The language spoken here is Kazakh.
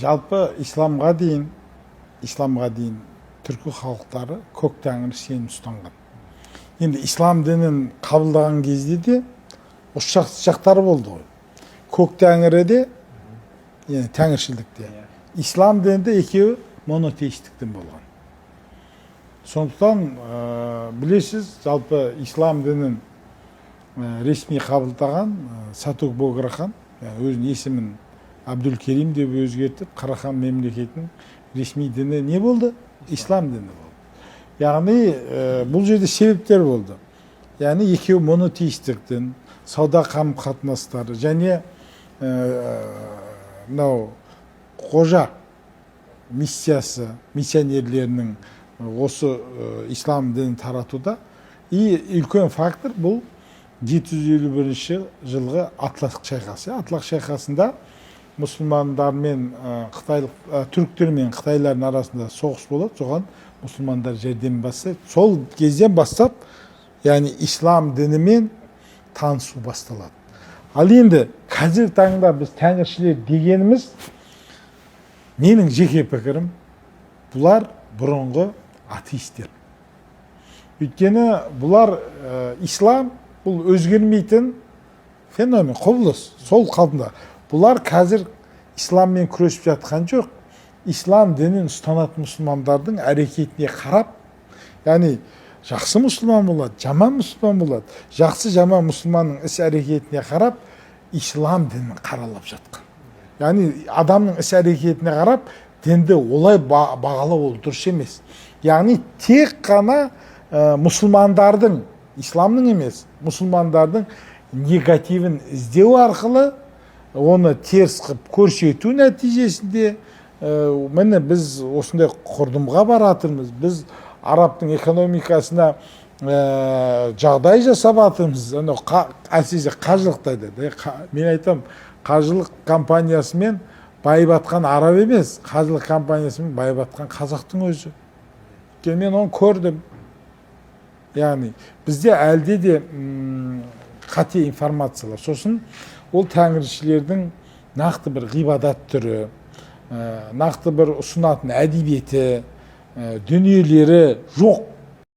жалпы исламға дейін түркі халықтары көк тәңір сенім ұстанған. Енді ислам дінін қабылдаған кезде де ұшақ жақтары болды ғой. Көк тәңірі де, тәңіршілдікте. Ислам дінінде екеуі монотеистік дін болған. Сондықтан білесіз, жалпы ислам дінін ресми қабылдаған Сатук Бограхан, өзінің есімін Абдул-Керим деп өзгертіп, Қарахан мемлекетінің ресми діні не болды? Ислам діні болды. Яғни бұл жерде себептер болды. Яғни екеуі монотеистік дін, сауда қарым-қатынастары және қожа миссиясы, миссионерлерінің осы ислам дінін таратуда үлкен фактор бұл 751 жылғы Атлас шайқасы. Атлас шайқасында мұсылмандар мен түріктер мен қытайлардың арасында соғыс болады. Соған мұсылмандар жәрдем бастайды. Сол кезден бастап, яғни ислам дінімен танысу басталады. Ал енді қазір таңда біз тәңіршілер дегеніміз, менің жеке пікірім, бұлар бұрынғы атеистер. Өйткені бұлар ислам бұл өзгермейтін феномен, құбылыс, сол қалпында. Бұлар қазір исламмен күресіп жатқан жоқ. Ислам дінін ұстанатын мұсылмандардың әрекетіне қарап, яғни жақсы мұсылман болады, жаман мұсылман болады. Жақсы жаман мұсылманның іс әрекетіне қарап, ислам дінін қаралап жатқан. Яғни адамның іс әрекетіне қарап, дінді олай бағалау ол дұрыс емес. Яғни тек қана мұсылмандардың, исламның емес, мұсылмандардың негативін іздеу арқылы, оны теріс қып көрсету нәтижесінде, міне біз осындай құрдымға баратырмыз. Біз арабтың экономикасына жағдай жасап атырмыз. Әсіресе қажылықта деді. Мен айтам, қажылық компаниясымен байып атқан араб емес, қажылық компаниясымен байып атқан қазақтың өзі. Мен оны көрдім. Яғни бізде әлде де қате информациялар. Сосын ол тәңіршілердің нақты бір ғибадат түрі, нақты бір ұсынатын әдебиеті, дүниелері жоқ